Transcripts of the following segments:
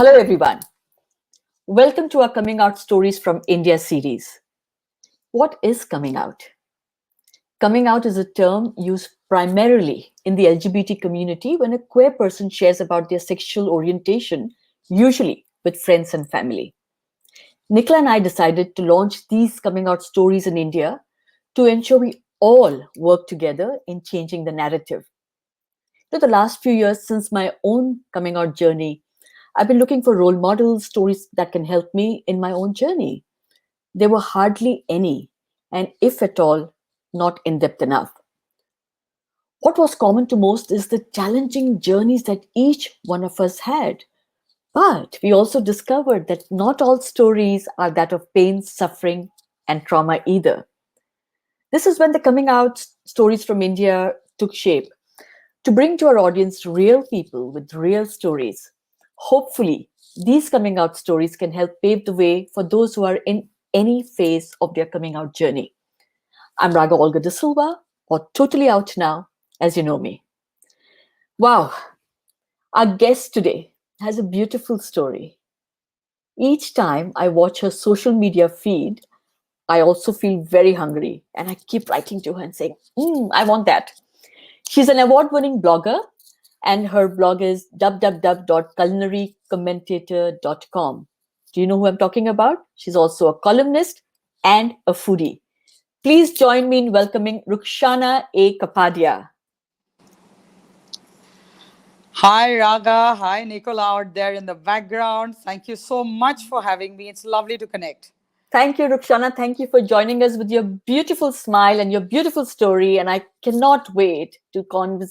Hello, everyone. Welcome to our Coming Out Stories from India series. What is coming out? Coming out is a term used primarily in the LGBT community when a queer person shares about their sexual orientation, usually with friends and family. Nicola and I decided to launch these coming out stories in India to ensure we all work together in changing the narrative. The last few years since my own coming out journey, I've been looking for role models, stories that can help me in my own journey. There were hardly any, and if at all, not in depth enough. What was common to most is the challenging journeys that each one of us had. But we also discovered that not all stories are that of pain, suffering, and trauma either. This is when the coming out stories from India took shape to bring to our audience real people with real stories. Hopefully, these coming out stories can help pave the way for those who are in any phase of their coming out journey. I'm Raga Olga D'silva, or Totally Out Now, as you know me. Wow, our guest today has a beautiful story. Each time I watch her social media feed, I also feel very hungry and I keep writing to her and saying, I want that. She's an award winning blogger, and her blog is www.culinarycommentator.com. Do you know who I'm talking about? She's also a columnist and a foodie. Please join me in welcoming Rukshana A. Kapadia. Hi, Raga. Hi, Nicola out there in the background. Thank you so much for having me. It's lovely to connect. Thank you, Rukshana. Thank you for joining us with your beautiful smile and your beautiful story. And I cannot wait to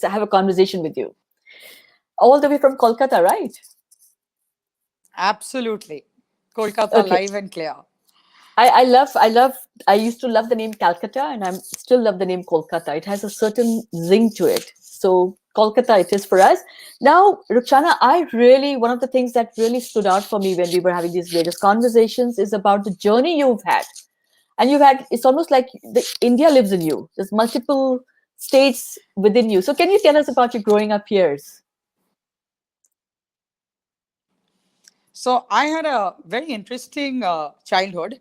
have a conversation with you. All the way from Kolkata, right? Absolutely. Kolkata Okay. live and clear. I used to love the name Calcutta and I still love the name Kolkata. It has a certain zing to it. So Kolkata it is for us. Now, Rukshana, one of the things that really stood out for me when we were having these various conversations is about the journey you've had. And it's almost like India lives in you. There's multiple states within you. So can you tell us about your growing up years? So, I had a very interesting childhood.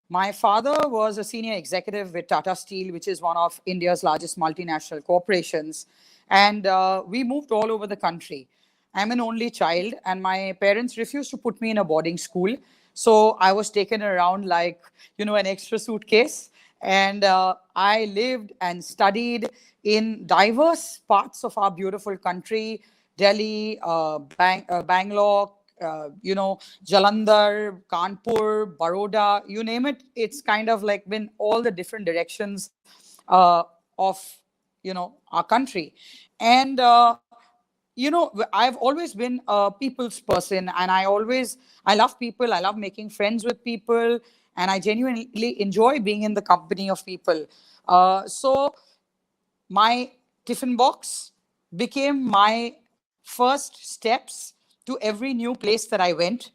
My father was a senior executive with Tata Steel, which is one of India's largest multinational corporations. And we moved all over the country. I'm an only child, and my parents refused to put me in a boarding school. So I was taken around like, an extra suitcase. And I lived and studied in diverse parts of our beautiful country: Delhi, Bangalore, Jalandhar, Kanpur, Baroda, you name it. It's kind of like been all the different directions of, our country. And, I've always been a people's person, and I love people. I love making friends with people, and I genuinely enjoy being in the company of people. So my tiffin box became my first steps to every new place that I went,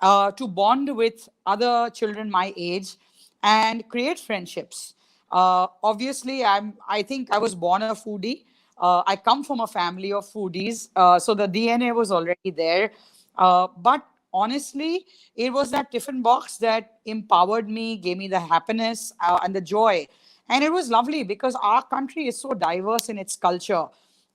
to bond with other children my age and create friendships. Obviously, I think I was born a foodie. I come from a family of foodies, so the DNA was already there. But honestly, it was that tiffin box that empowered me, gave me the happiness and the joy. And it was lovely because our country is so diverse in its culture.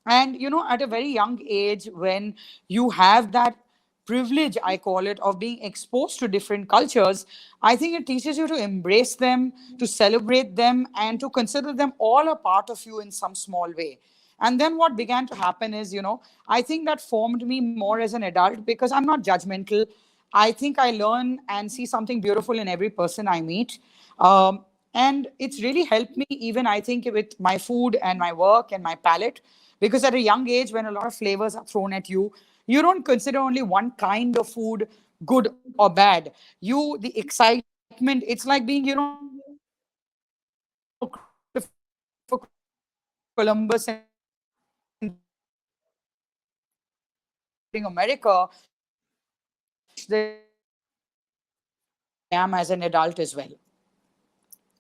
And, at a very young age, when you have that privilege, I call it, of being exposed to different cultures, I think it teaches you to embrace them, to celebrate them, and to consider them all a part of you in some small way. And then what began to happen is, I think that formed me more as an adult because I'm not judgmental. I think I learn and see something beautiful in every person I meet. And it's really helped me, even I think, with my food and my work and my palate. Because at a young age, when a lot of flavors are thrown at you, you don't consider only one kind of food good or bad. The excitement, it's like being, Christopher Columbus and discovering America. You want to taste every flavor and experience every culture. And I think that forged the I am as an adult as well.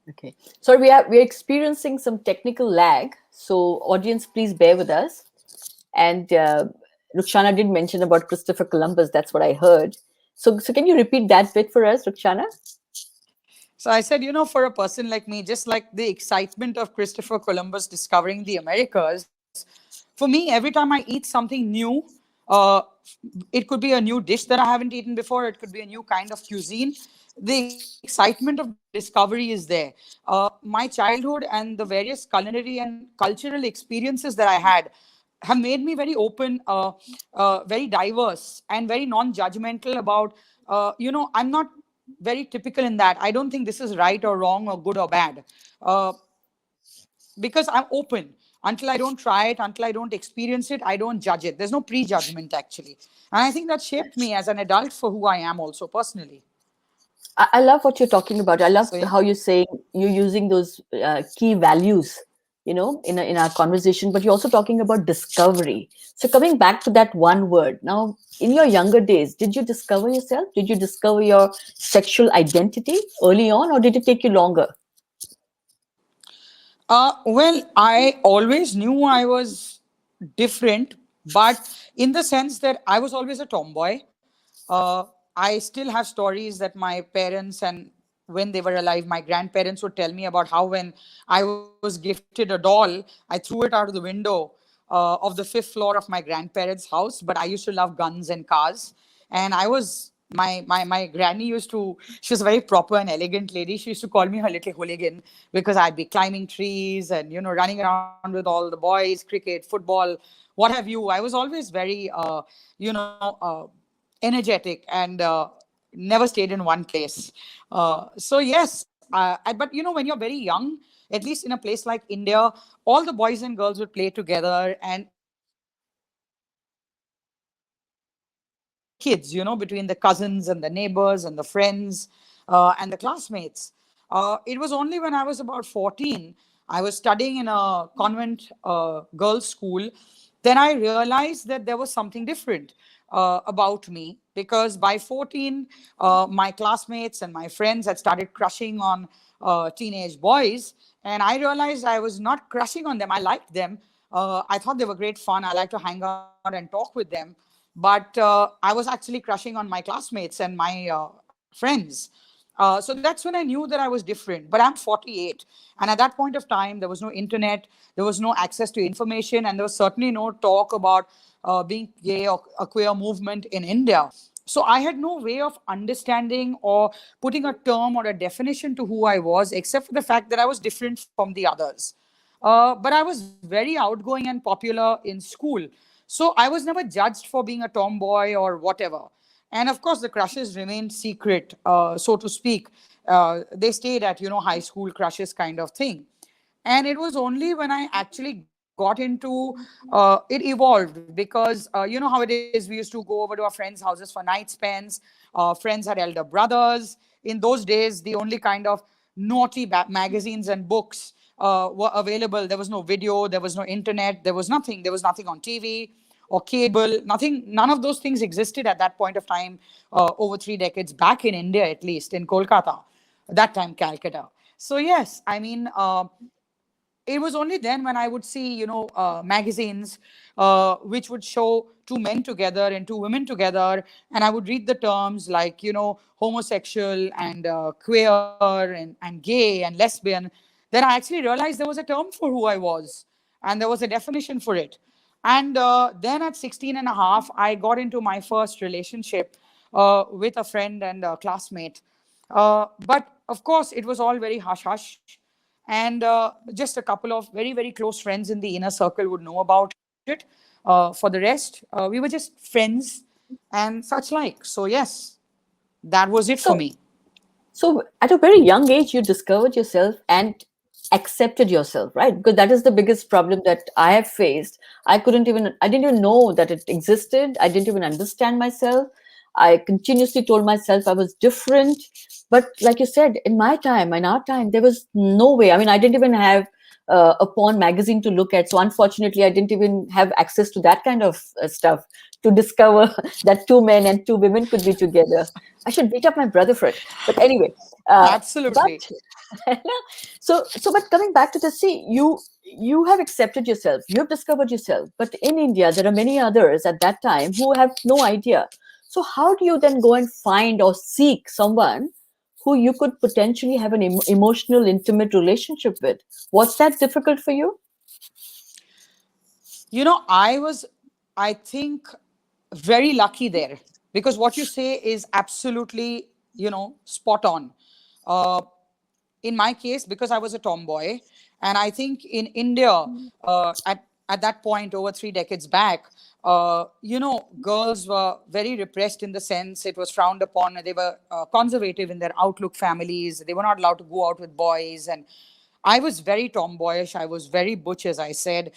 Okay. So we're experiencing some technical lag. So audience, please bear with us. And Rukshana did mention about Christopher Columbus. That's what I heard. So can you repeat that bit for us, Rukshana? So I said, for a person like me, just like the excitement of Christopher Columbus discovering the Americas, for me, every time I eat something new, uh, it could be a new dish that I haven't eaten before, it could be a new kind of cuisine. The excitement of discovery is there. My childhood and the various culinary and cultural experiences that I had have made me very open, very diverse, and very non-judgmental about. I'm not very typical in that. I don't think this is right or wrong or good or bad, uh, because I'm open. Until I don't try it, until I don't experience it, I don't judge it. There's no prejudgment actually, and I think that shaped me as an adult for who I am also personally. I love what you're talking about. I love So yeah. how you're saying you're using those key values, in our conversation. But you're also talking about discovery. So coming back to that one word, now in your younger days, did you discover yourself? Did you discover your sexual identity early on, or did it take you longer? Well, I always knew I was different, but in the sense that I was always a tomboy. Uh, I still have stories that my parents and when they were alive, my grandparents would tell me about how when I was gifted a doll, I threw it out of the window of the fifth floor of my grandparents' house. But I used to love guns and cars, and I was my granny used to. She was a very proper and elegant lady. She used to call me her little hooligan because I'd be climbing trees and running around with all the boys, cricket, football, what have you. I was always very you know uh, energetic and never stayed in one place. So yes, but when you're very young, at least in a place like India, all the boys and girls would play together, and all the kids, between the cousins and the neighbors and the friends and the classmates. It was only when I was about 14, I was studying in a convent girls' school, then I realized that there was something different about me, because by 14, my classmates and my friends had started crushing on teenage boys. And I realized I was not crushing on them. I liked them. I thought they were great fun. I like to hang out and talk with them. But I was actually crushing on my classmates and my friends. So that's when I knew that I was different. But I'm 48. And at that point of time, there was no internet, there was no access to information, and there was certainly no talk about being gay or a queer movement in India. So I had no way of understanding or putting a term or a definition to who I was, except for the fact that I was different from the others. But I was very outgoing and popular in school. So I was never judged for being a tomboy or whatever. And of course, the crushes remained secret, so to speak. They stayed at, high school crushes kind of thing. And it was only when I actually got into it evolved, because you know how it is. We used to go over to our friends' houses for night spends. Friends had elder brothers. In those days, the only kind of naughty magazines and books were available. There was no video, there was no internet, there was nothing on TV or cable, nothing. None of those things existed at that point of time, over 3 decades back in India, at least in Kolkata, that time Calcutta. So yes, I mean, it was only then when I would see, magazines which would show two men together and two women together, and I would read the terms like, homosexual and queer and gay and lesbian. Then I actually realized there was a term for who I was, and there was a definition for it. And then at 16 and a half, I got into my first relationship with a friend and a classmate. But of course, it was all very hush hush, and just a couple of very very close friends in the inner circle would know about it. For the rest, we were just friends and such like. So yes, that was it for So me. So at a very young age, you discovered yourself and accepted yourself, right? Because that is the biggest problem that I have faced. I didn't even know that it existed. I didn't even understand myself. I continuously told myself I was different. But like you said, in our time, there was no way. I mean, I didn't even have a porn magazine to look at. So unfortunately, I didn't even have access to that kind of stuff to discover that two men and two women could be together. I should beat up my brother for it. But anyway, uh, but Absolutely. So but coming back to this, see, you have accepted yourself, you have discovered yourself, but in India there are many others at that time who have no idea. So how do you then go and find or seek someone who you could potentially have an emotional intimate relationship with? Was that difficult for you? I was, I think, very lucky there, because what you say is absolutely, spot on. Uh, in my case, because I was a tomboy, and I think in India, at that point, over 3 decades back, girls were very repressed, in the sense it was frowned upon. They were conservative in their outlook. Families, they were not allowed to go out with boys, and I was very tomboyish. I was very butch, as I said.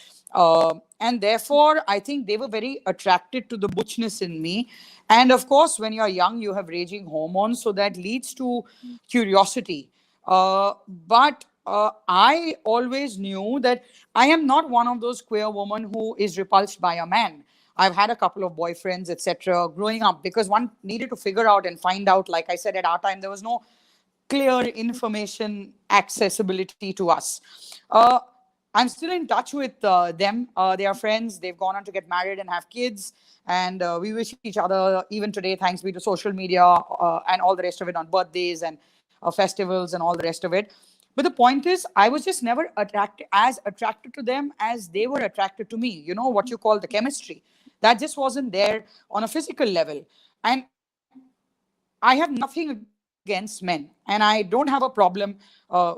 And therefore, I think they were very attracted to the butchness in me. And of course, when you're young, you have raging hormones. So that leads to curiosity. But I always knew that I am not one of those queer women who is repulsed by a man. I've had a couple of boyfriends, etc., growing up, because one needed to figure out and find out. Like I said, at our time, there was no clear information accessibility to us. Uh, I'm still in touch with them. They are friends. They've gone on to get married and have kids. And we wish each other, even today, thanks be to social media and all the rest of it, on birthdays and festivals and all the rest of it. But the point is, I was just never attracted to them as they were attracted to me. You know, what you call the chemistry. That just wasn't there on a physical level. And I have nothing against men, and I don't have a problem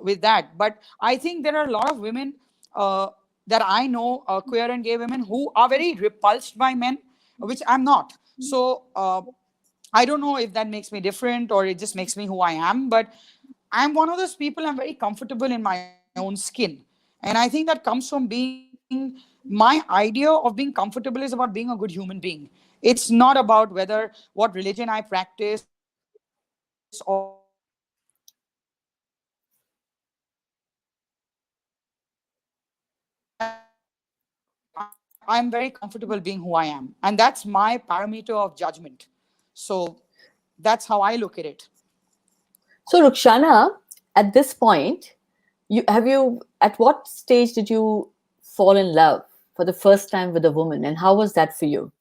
with that. But I think there are a lot of women uh, that I know, queer and gay women, who are very repulsed by men, which I'm not. So I don't know if that makes me different or it just makes me who I am. But I'm one of those people, I'm very comfortable in my own skin. And I think that comes from being, my idea of being comfortable is about being a good human being. It's not about whether what religion I practice or what gender I am. I'm very comfortable being who I am. And that's my parameter of judgment. So that's how I look at it. So Rukshana, at this point, you at what stage did you fall in love for the first time with a woman, and how was that for you?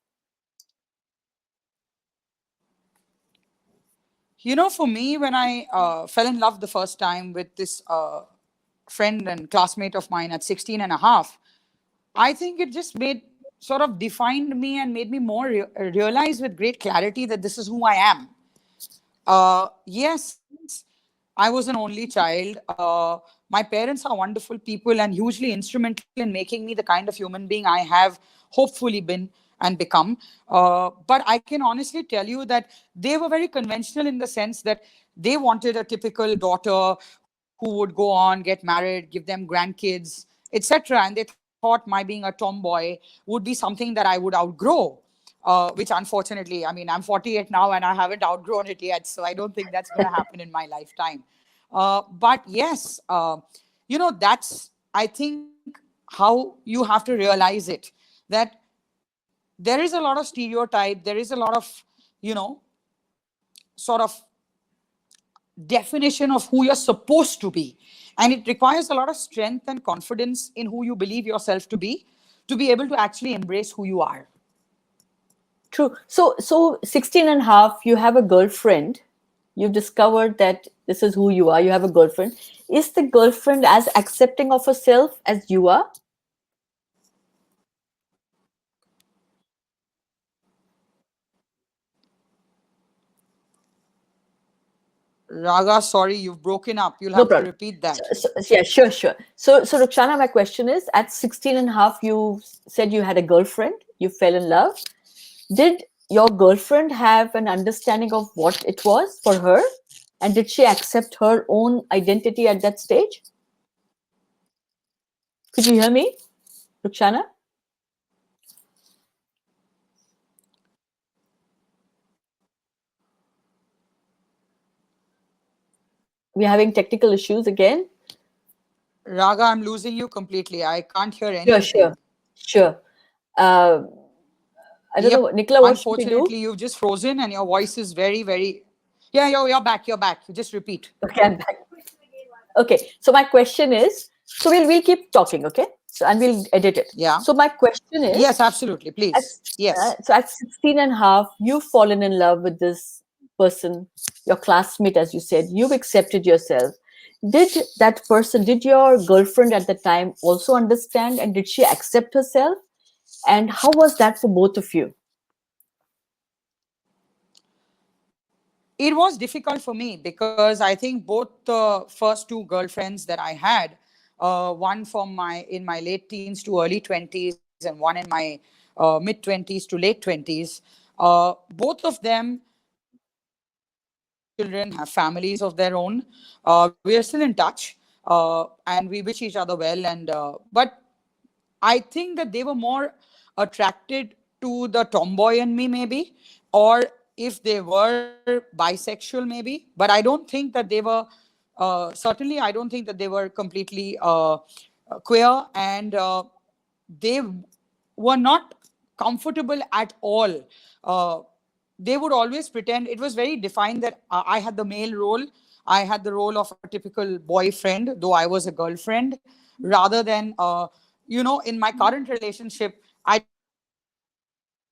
For me, when I fell in love the first time with this friend and classmate of mine at 16 and a half, I think it just made, sort of defined me and made me more realize with great clarity that this is who I am. Yes, I was an only child. My parents are wonderful people and hugely instrumental in making me the kind of human being I have hopefully been and become. But I can honestly tell you that they were very conventional, in the sense that they wanted a typical daughter who would go on, get married, give them grandkids, etc. And they thought my being a tomboy would be something that I would outgrow. Which unfortunately, I mean, I'm 48 now and I haven't outgrown it yet. So I don't think that's going to happen in my lifetime. But yes, that's, I think, how you have to realize it, that there is a lot of stereotype, there is a lot of, you know, sort of definition of who you're supposed to be. And it requires a lot of strength and confidence in who you believe yourself to be able to actually embrace who you are. True. So 16 and a half, you have a girlfriend. You've discovered that this is who you are. You have a girlfriend. Is the girlfriend as accepting of herself as you are? Raga, sorry, you've broken up. You'll No have to problem. repeat that. Yeah, sure, sure. So Rukshana, my question is, at 16 and a half, you said you had a girlfriend, you fell in love. Did your girlfriend have an understanding of what it was for her? And did she accept her own identity at that stage? Could you hear me, Rukshana? We're having technical issues again. Raga, I'm losing you completely. I can't hear Sure, anything. sure, sure. Uh, I don't Yep. know, Nicola, what should we do? Unfortunately, you've just frozen and your voice is very, very. Yeah, you're back. You're back. You just repeat. Okay, I'm back. Okay, so my question is, so we'll keep talking, okay? So and we'll edit it. Yeah. So my question is, Yes, absolutely. at, Please. Yes. so at 16 and a half, you've fallen in love with this person, your classmate, as you said, you've accepted yourself. Did that person, did your girlfriend at the time also understand, and did she accept herself? And how was that for both of you? It was difficult for me because I think both the first two girlfriends that I had, one from my in my late teens to early 20s, and one in my mid 20s to late 20s, both of them have children, have families of their own. We are still in touch, and we wish each other well. And but I think that they were more attracted to the tomboy in me, maybe, or if they were bisexual, maybe. But I don't think that they were. Certainly, I don't think that they were completely queer, and they were not comfortable at all. They would always pretend it was very defined that I had the male role. I had the role of a typical boyfriend, though I was a girlfriend, rather than, in my current relationship, I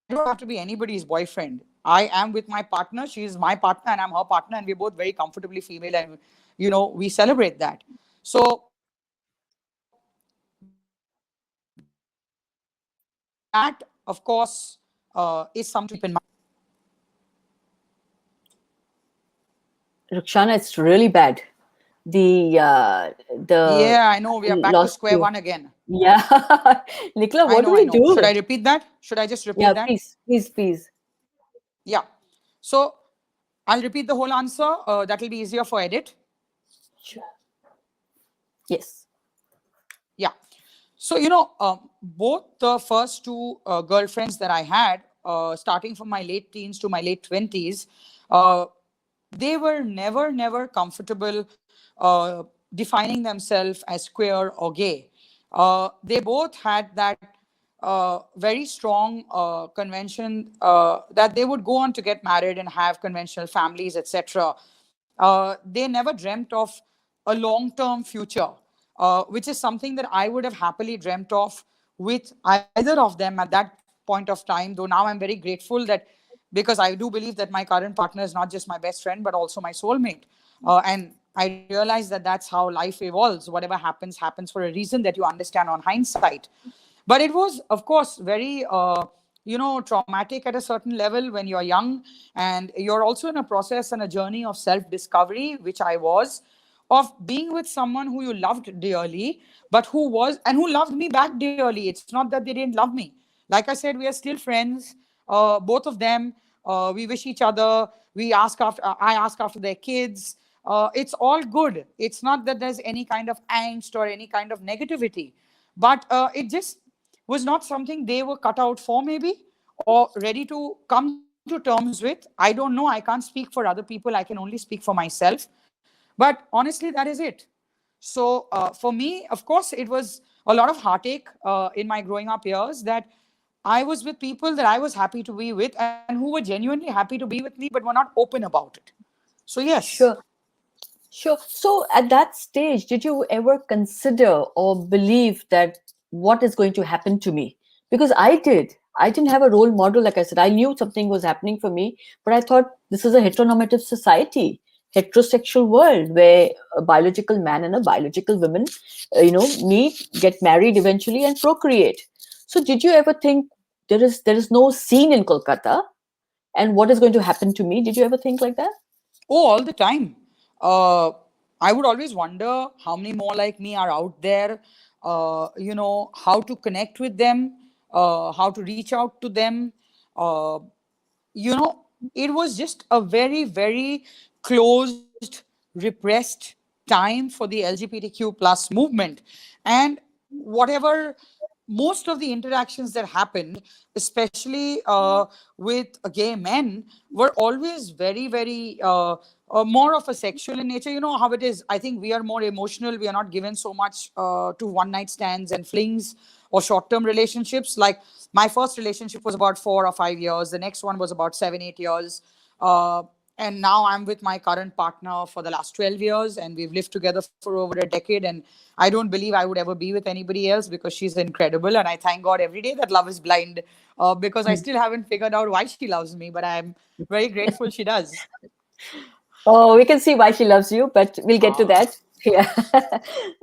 don't have to be anybody's boyfriend. I am with my partner. She is my partner and I'm her partner, and we're both very comfortably female, and, we celebrate that. So that, of course, is something to keep in mind. Rukshana, it's really bad. The Yeah, I know. We are back to lost square you. one again. Yeah. Nicola, I what do know, I we know. Should do? I repeat that? Should I just repeat Yeah, that? please, please, please. Yeah. So I'll repeat the whole answer. That will be easier for edit. Sure. Yes. Yeah. So, both the first two girlfriends that I had, starting from my late teens to my late 20s, uh, they were never comfortable defining themselves as queer or gay. They both had that very strong convention that they would go on to get married and have conventional families, etc. They never dreamt of a long term future, which is something that I would have happily dreamt of with either of them at that point of time. Though now I'm very grateful that, because I do believe that my current partner is not just my best friend, but also my soulmate. And I realize that that's how life evolves. Whatever happens, happens for a reason that you understand on hindsight. But it was, of course, very traumatic at a certain level when you're young, and you're also in a process and a journey of self discovery, which I was, of being with someone who you loved dearly, but who was and who loved me back dearly. It's not that they didn't love me. Like I said, we are still friends, both of them. We wish each other. We ask after. I ask after their kids. It's all good. It's not that there's any kind of angst or any kind of negativity, but it just was not something they were cut out for, maybe, or ready to come to terms with. I don't know. I can't speak for other people. I can only speak for myself. But honestly, that is it. So for me, of course, it was a lot of heartache in my growing up years, that I was with people that I was happy to be with and who were genuinely happy to be with me, but were not open about it. So, yes. Sure. Sure. So at that stage, did you ever consider or believe that what is going to happen to me? Because I did. I didn't have a role model, like I said. I knew something was happening for me, but I thought this is a heteronormative society, heterosexual world where a biological man and a biological woman, meet, get married eventually, and procreate. So did you ever think there is no scene in Kolkata, and what is going to happen to me? Did you ever think like that? Oh, all the time. Uh, I would always wonder how many more like me are out there, how to connect with them, how to reach out to them. Uh, you know, it was just a very, very closed, repressed time for the LGBTQ plus movement. And whatever, most of the interactions that happened, especially with gay men, were always very, very more of a sexual in nature. You know how it is. I think we are more emotional. We are not given so much to one night stands and flings or short term relationships. Like, my first relationship was about 4 or 5 years. The next one was about 7, 8 years. and now I'm with my current partner for the last 12 years, and we've lived together for over a decade. And I don't believe I would ever be with anybody else, because she's incredible. And I thank God every day that love is blind, because I still haven't figured out why she loves me, but I'm very grateful she does. Oh, we can see why she loves you, but we'll get to Ah, that. Yeah.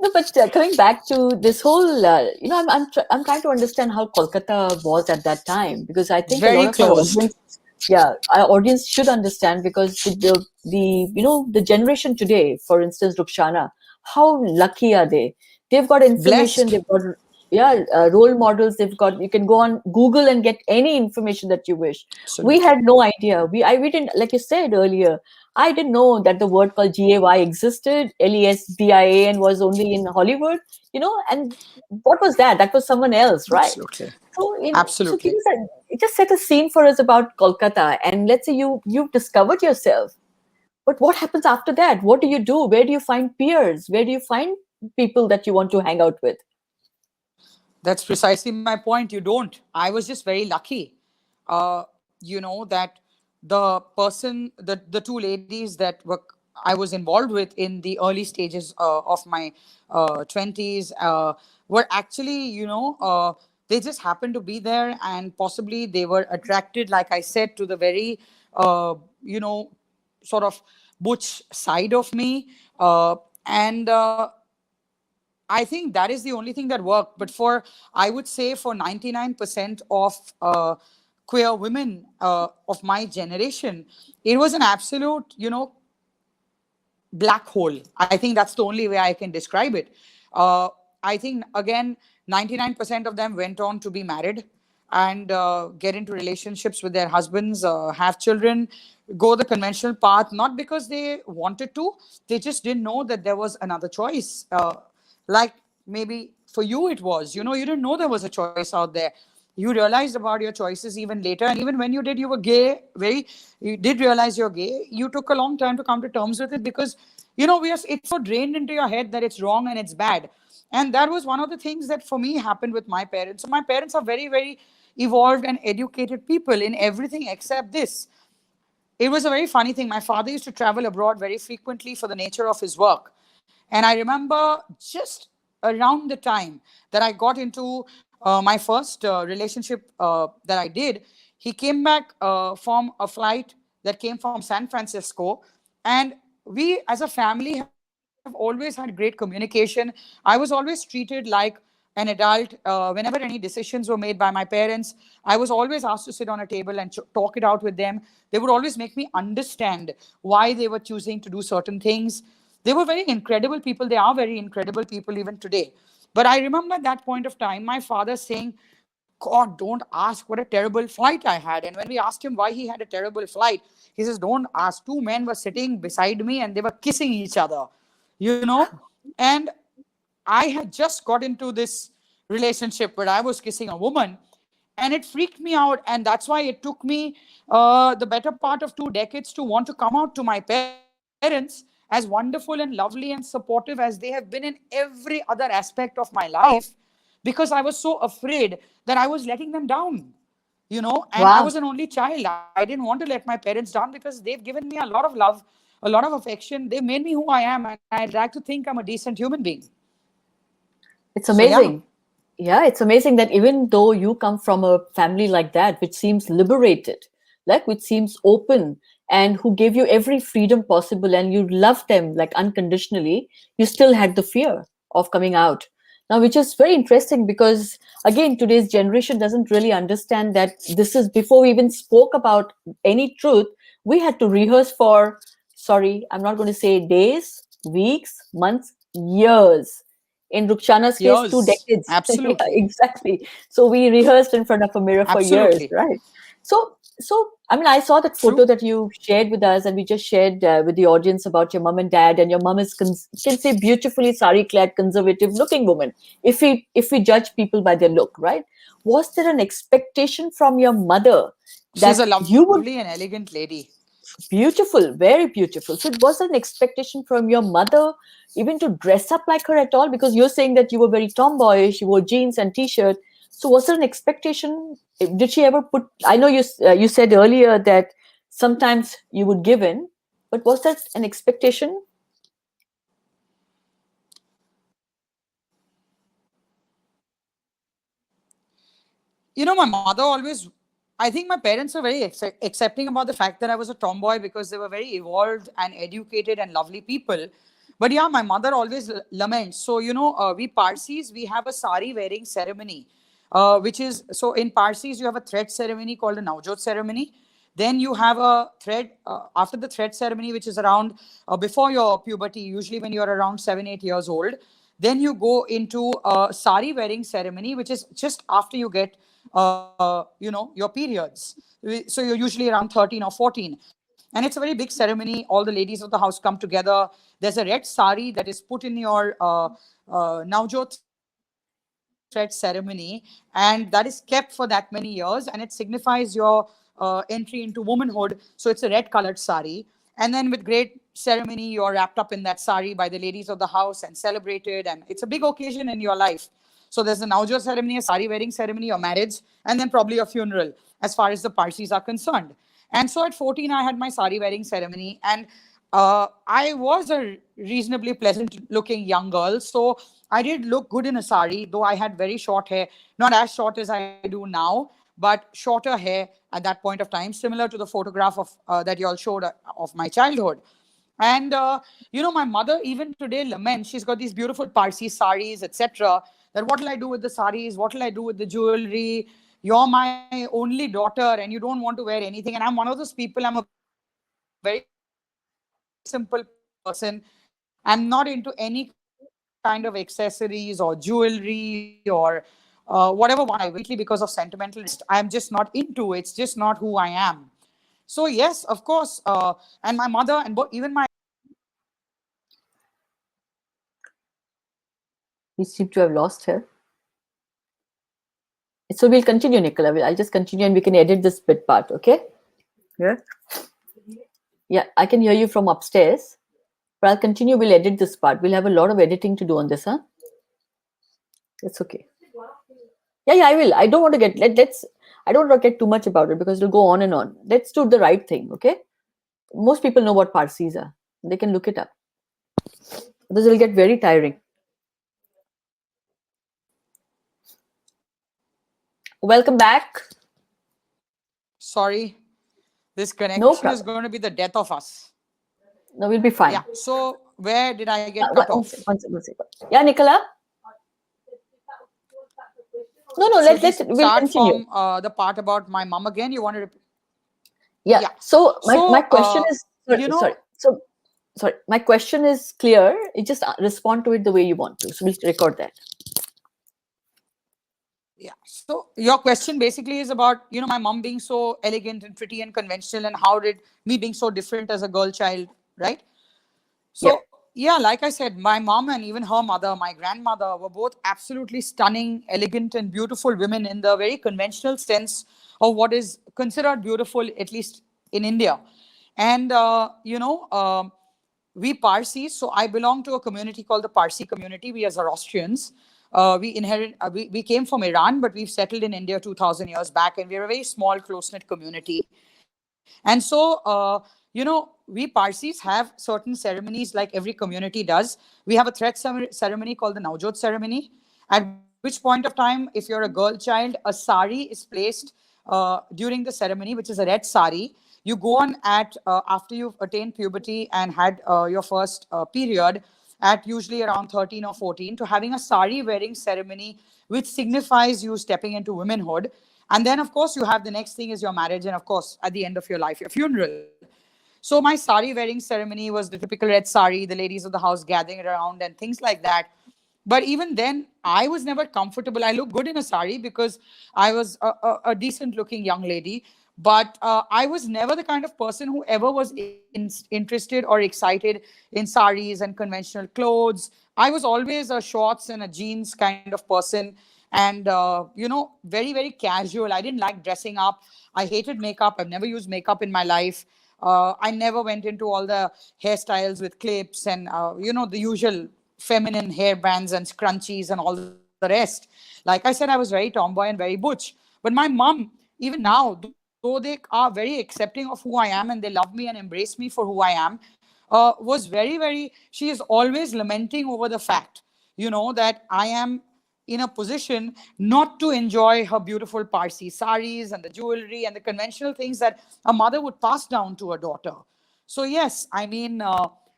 No, but coming back to this whole, I'm trying to understand how Kolkata was at that time, because I think a lot very of our closed. audience, yeah, our audience should understand, because the generation today, for instance, Rukshana, how lucky are they? They've got information, Blessed. they've got, yeah, role models, they've got, you can go on Google and get any information that you wish. We Absolutely. had no idea. We didn't, like you said earlier, I didn't know that the word called GAY existed, LESBIA, and was only in Hollywood, and what was that? That was someone else, right? Absolutely. So give Absolutely. us just set a scene for us about Kolkata, and let's say you've discovered yourself, but what happens after that? What do you do? Where do you find peers? Where do you find people that you want to hang out with? That's precisely my point. You don't. I was just very lucky. That the two ladies that I was involved with in the early stages of my 20s were actually, they just happened to be there, and possibly they were attracted, like I said, to the very, uh, you know, sort of butch side of me. And I think that is the only thing that worked. But I would say for 99% of queer women of my generation, it was an absolute, black hole. I think that's the only way I can describe it. Uh, I think, again, 99% of them went on to be married and get into relationships with their husbands, have children, go the conventional path, not because they wanted to, they just didn't know that there was another choice. Like maybe for you it was, you didn't know there was a choice out there. You realized about your choices even later, and even when you did, you were gay, you did realize you're gay, you took a long time to come to terms with it, because it's so drained into your head that it's wrong and it's bad. And that was one of the things that for me happened with my parents. So my parents are very, very evolved and educated people in everything except this. It was a very funny thing. My father used to travel abroad very frequently for the nature of his work. And I remember just around the time that I got into my first relationship that I did, he came back from a flight that came from San Francisco. And we, as a family, have always had great communication. I was always treated like an adult. Whenever any decisions were made by my parents, I was always asked to sit on a table and talk it out with them. They would always make me understand why they were choosing to do certain things. They were very incredible people. They are very incredible people even today. But I remember at that point of time, my father saying, God, don't ask what a terrible flight I had. And when we asked him why he had a terrible flight, he says, Don't ask. Two men were sitting beside me and they were kissing each other, you know? And I had just got into this relationship where I was kissing a woman, and it freaked me out. And that's why it took me the better part of 2 decades to want to come out to my parents, as wonderful and lovely and supportive as they have been in every other aspect of my life, because I was so afraid that I was letting them down. And I was Wow. an only child. I didn't want to let my parents down, because they've given me a lot of love, a lot of affection. They've made me who I am, and I'd like to think I'm a decent human being. It's So yeah. amazing. Yeah, it's amazing that even though you come from a family like that, which seems liberated, like which seems open, and who gave you every freedom possible, and you loved them like unconditionally, you still had the fear of coming out. Now, which is very interesting, because again, today's generation doesn't really understand that this is before we even spoke about any truth, we had to rehearse for, sorry, I'm not going to say days, weeks, months, years. In Rukshana's case, two Years. decades. Yeah, Absolutely. exactly. So we rehearsed in front of a mirror for years, Absolutely. right? So I mean, I saw that photo True. that you shared with us, and we just shared with the audience about your mom and dad. And your mom is, you can say, beautifully sari-clad, conservative-looking woman. If we judge people by their look, right? Was there an expectation from your mother She's that a you lovely and would elegant lady. beautiful, very beautiful? So it was an expectation from your mother even to dress up like her at all? Because you're saying that you were very tomboyish, you wore jeans and t-shirt. So was there an expectation? Did she ever put? I know you said earlier that Sometimes you would give in, but was that an expectation? My mother always, I think my parents were very accepting about the fact that I was a tomboy because they were very evolved and educated and lovely people. But yeah, my mother always laments. So, we Parsis, we have a sari wearing ceremony, which is, so in Parsis, you have a thread ceremony called a Navjot ceremony. Then you have a thread, after the thread ceremony, which is around before your puberty, usually when you're around 7, 8 years old. Then you go into a sari wearing ceremony, which is just after you get, your periods. So you're usually around 13 or 14. And it's a very big ceremony. All the ladies of the house come together. There's a red sari that is put in your Navjot thread ceremony, and that is kept for that many years, and it signifies your entry into womanhood. So it's a red colored sari. And then with great ceremony, you're wrapped up in that sari by the ladies of the house and celebrated. And it's a big occasion in your life. So there's a Navjot ceremony, a sari wearing ceremony, your marriage, and then probably a funeral, as far as the Parsis are concerned. And so at 14, I had my sari wearing ceremony. And I was a reasonably pleasant looking young girl. So I did look good in a sari, though I had very short hair, not as short as I do now, but shorter hair at that point of time, similar to the photograph of that you all showed of my childhood. And my mother even today laments. She's got these beautiful Parsi saris, etc. That what will I do with the saris? What will I do with the jewelry? You're my only daughter, and you don't want to wear anything. And I'm one of those people. I'm a very simple person. I'm not into any kind of accessories or jewelry or whatever one I wear completely because of sentimental reasons. I'm just not into. It's just not who I am. So yes, of course, and my mother and even my We seem to have lost her. So we'll continue, Nicola. I'll just continue and we can edit this bit part, okay? Yeah. Yeah, I can hear you from upstairs. But I'll continue. We'll edit this part. We'll have a lot of editing to do on this, huh? It's okay. Yeah, yeah, I will. I don't want to get let's I don't want to get too much about it because it'll go on and on. Let's do the right thing, okay? Most people know what Parsis are. They can look it up. This will get very tiring. Welcome back. sorry, this No connection is problem. going to be the death of us. No, we'll be Yeah. fine. So where did I get cut One off? second, one second, one second. Yeah, Nicola. No, no. Should we We'll start continue. from the part about my mom again? You want to? Yeah. Yeah. So my So, question is you sorry. know, So sorry. My question is clear. You just respond to it the way you want to. So we'll record that. yeah. So your question basically is about, my mom being so elegant and pretty and conventional, and how did me being so different as a girl child, right? Yeah. So, yeah, like I said, my mom and even her mother, my grandmother, were both absolutely stunning, elegant, and beautiful women in the very conventional sense of what is considered beautiful, at least in India. And, we Parsis, so I belong to a community called the Parsi community. We are Zoroastrians. We came from Iran, but we've settled in India 2000 years back, and we're a very small, close knit community. And so, we Parsis have certain ceremonies like every community does. We have a thread ceremony called the Navjot ceremony, at which point of time, if you're a girl child, a sari is placed during the ceremony, which is a red sari. You go on at after you've attained puberty and had your first period at usually around 13 or 14 to having a sari wearing ceremony, which signifies you stepping into womanhood. And then, of course, you have the next thing is your marriage, and of course, at the end of your life, your funeral. So my sari wearing ceremony was the typical red sari, the ladies of the house gathering around and things like that. But even then, I was never comfortable. I look good in a sari because I was a decent looking young lady. But I was never the kind of person who ever was interested or excited in saris and conventional clothes. I was always a shorts and a jeans kind of person. And, very, very casual. I didn't like dressing up. I hated makeup. I've never used makeup in my life. I never went into all the hairstyles with clips and, the usual feminine hair bands and scrunchies and all the rest. Like I said, I was very tomboy and very butch. But my mom, even now, though though they are very accepting of who I am and they love me and embrace me for who I am, was very, very, she is always lamenting over the fact, that I am in a position not to enjoy her beautiful Parsi saris and the jewelry and the conventional things that a mother would pass down to a daughter. So, yes, I mean,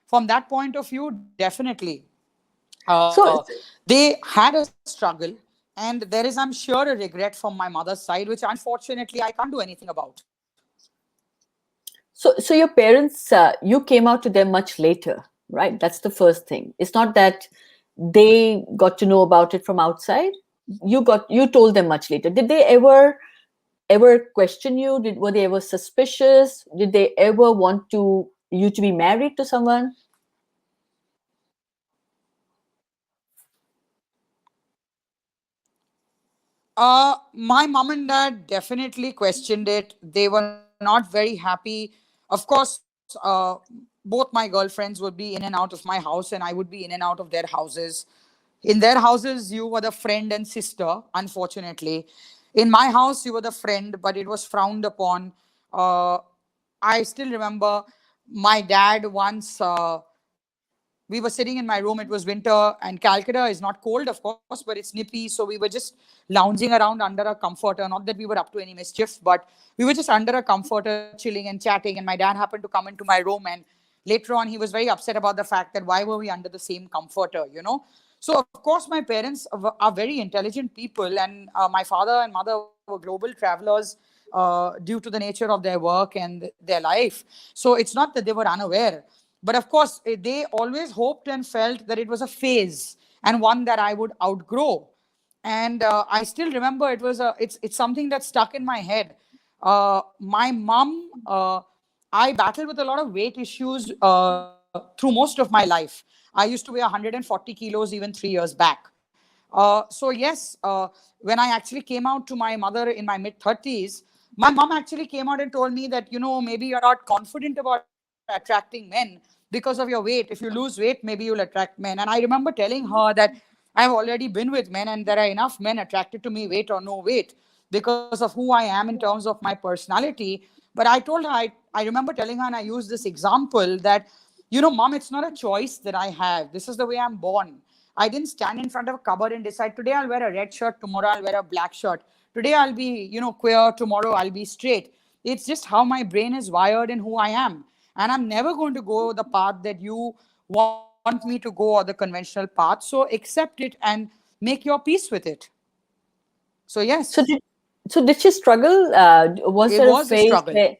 from that point of view, definitely. So, They had a struggle, and there is, I'm sure, a regret from my mother's side, which unfortunately I can't do anything about. so your parents, you came out to them much later, right? That's the first thing. It's not that they got to know about it from outside. You told them much later. Did they ever question you? Were they ever suspicious? Did they ever want you to be married to someone? My mom and dad definitely questioned it. They were not very happy. Of course, both my girlfriends would be in and out of my house, and I would be in and out of their houses. In their houses, you were the friend and sister, unfortunately. In my house, you were the friend, but it was frowned upon. Uh, I still remember my dad once. We were sitting in my room. It was winter, and Calcutta is not cold, of course, but it's nippy. So we were just lounging around under a comforter. Not that we were up to any mischief, but we were just under a comforter, chilling and chatting. And my dad happened to come into my room, and later on, he was very upset about the fact that why were we under the same comforter. So, of course, my parents are very intelligent people, and my father and mother were global travelers due to the nature of their work and their life. So, it's not that they were unaware. But of course, they always hoped and felt that it was a phase and one that I would outgrow. And I still remember it's something that stuck in my head. My mom, I battled with a lot of weight issues through most of my life. I used to weigh 140 kilos even 3 years back. So yes, when I actually came out to my mother in my mid 30s, my mom actually came out and told me that, maybe you're not confident about attracting men because of your weight. If you lose weight, maybe you'll attract men. And I remember telling her that I've already been with men and there are enough men attracted to me, weight or no weight, because of who I am in terms of my personality. But I told her, I remember telling her, and I used this example that, mom, it's not a choice that I have. This is the way I'm born. I didn't stand in front of a cupboard and decide today I'll wear a red shirt, tomorrow I'll wear a black shirt. Today I'll be, queer, tomorrow I'll be straight. It's just how my brain is wired and who I am. And I'm never going to go the path that you want me to go, or the conventional path. So accept it and make your peace with it. So, yes, So did she struggle? Was it there a was a phase struggle. where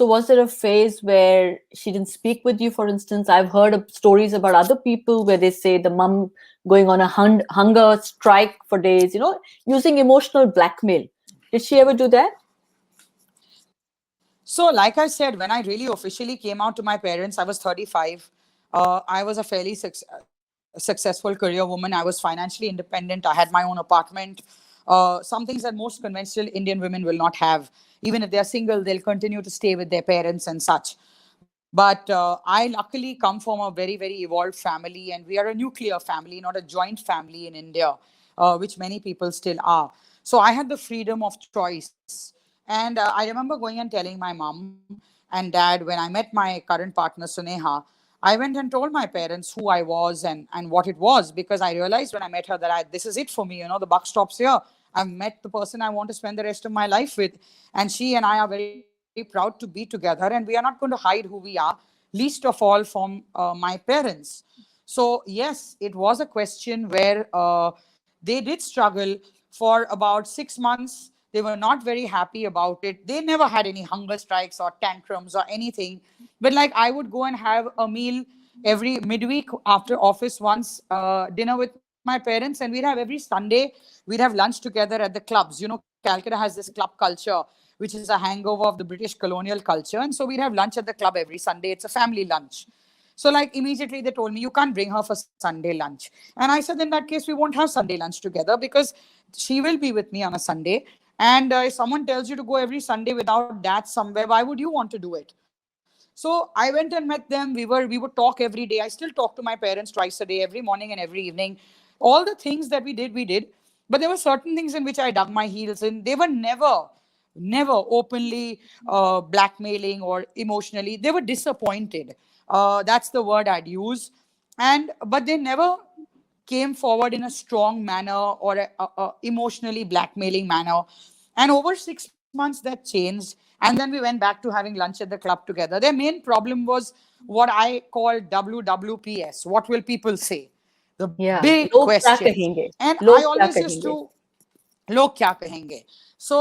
was there a phase where she didn't speak with you, for instance? I've heard of stories about other people where they say the mum going on a hunger strike for days, using emotional blackmail. Did she ever do that? So, like I said, when I really officially came out to my parents, I was 35. I was a fairly successful career woman. I was financially independent. I had my own apartment. Some things that most conventional Indian women will not have. Even if they're single, they'll continue to stay with their parents and such. But I luckily come from a very, very evolved family, and we are a nuclear family, not a joint family in India, which many people still are. So I had the freedom of choice. And I remember going and telling my mom and dad when I met my current partner, Suneha. I went and told my parents who I was and what it was, because I realized when I met her that this is it for me. The buck stops here. I've met the person I want to spend the rest of my life with. And she and I are very proud to be together, and we are not going to hide who we are, least of all from my parents. So, yes, it was a question where they did struggle for about 6 months. They were not very happy about it. They never had any hunger strikes or tantrums or anything. But like, I would go and have a meal every midweek after office once, dinner with my parents, and we'd have every Sunday, we'd have lunch together at the clubs. Calcutta has this club culture, which is a hangover of the British colonial culture. And so we'd have lunch at the club every Sunday. It's a family lunch. So, like, immediately they told me, you can't bring her for Sunday lunch. And I said, in that case, we won't have Sunday lunch together, because she will be with me on a Sunday. And if someone tells you to go every Sunday without that somewhere, why would you want to do it? So I went and met them. We would talk every day. I still talk to my parents twice a day, every morning and every evening. All the things that we did, we did. But there were certain things in which I dug my heels in. They were never never openly blackmailing or emotionally. They were disappointed. That's the word I'd use. And but they never came forward in a strong manner or a emotionally blackmailing manner. And over 6 months that changed, and then we went back to having lunch at the club together. Their main problem was what I call WWPS. What will people say? The Yeah. big Log kya questions. kahenge? And I Log kya always used kahenge? to, log kya kahenge? So,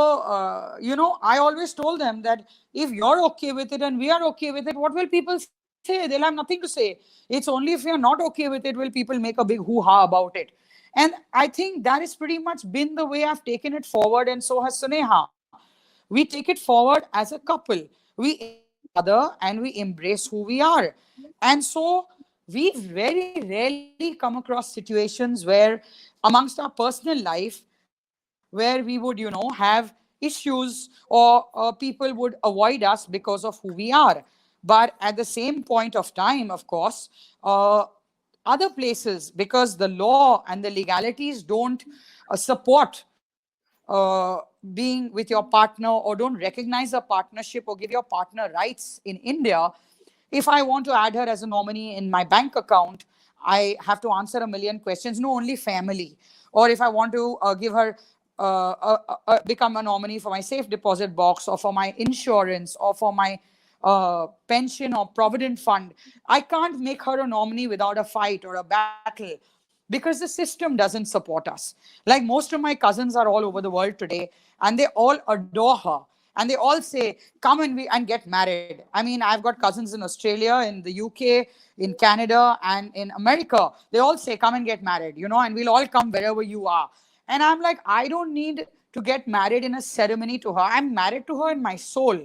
I always told them that if you're okay with it and we are okay with it, what will people say? They'll have nothing to say. It's only if you're not okay with it will people make a big hoo-ha about it. And I think that has pretty much been the way I've taken it forward, and so has Suneha. We take it forward as a couple. We embrace each other and we embrace who we are. And so we've very rarely come across situations where, amongst our personal life, where we would, have issues, or people would avoid us because of who we are. But at the same point of time, of course, other places, because the law and the legalities don't support being with your partner, or don't recognize a partnership or give your partner rights in India. If I want to add her as a nominee in my bank account, I have to answer a million questions. No, only family. Or if I want to give her, become a nominee for my safe deposit box, or for my insurance, or for my pension or provident fund, I can't make her a nominee without a fight or a battle, because the system doesn't support us. Like, most of my cousins are all over the world today, and they all adore her, and they all say, come and get married. I mean, I've got cousins in Australia, in the UK, in Canada, and in America. They all say, come and get married, and we'll all come wherever you are. And I'm like, I don't need to get married in a ceremony to her. I'm married to her in my soul.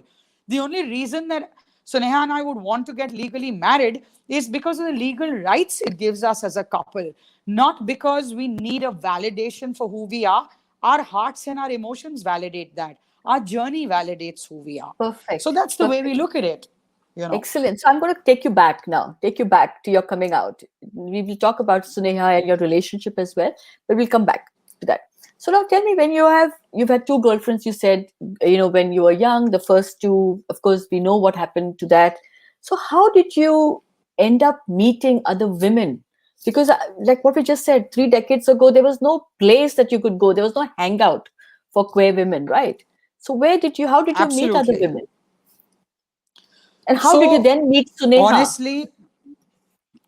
The only reason that Suneha and I would want to get legally married is because of the legal rights it gives us as a couple, not because we need a validation for who we are. Our hearts and our emotions validate that. Our journey validates who we are. So Perfect. that's the way we Perfect. look at it. Excellent. So I'm going to take you back now, take you back to your coming out. We will talk about Suneha and your relationship as well, but we'll come back to that. So now tell me, when you've had two girlfriends, you said, when you were young, the first two, of course, we know what happened to that. So how did you end up meeting other women? Because like what we just said, 3 decades ago, there was no place that you could go. There was no hangout for queer women, right? So how did you meet other Absolutely. women? And how did you So, then meet Suneha? honestly,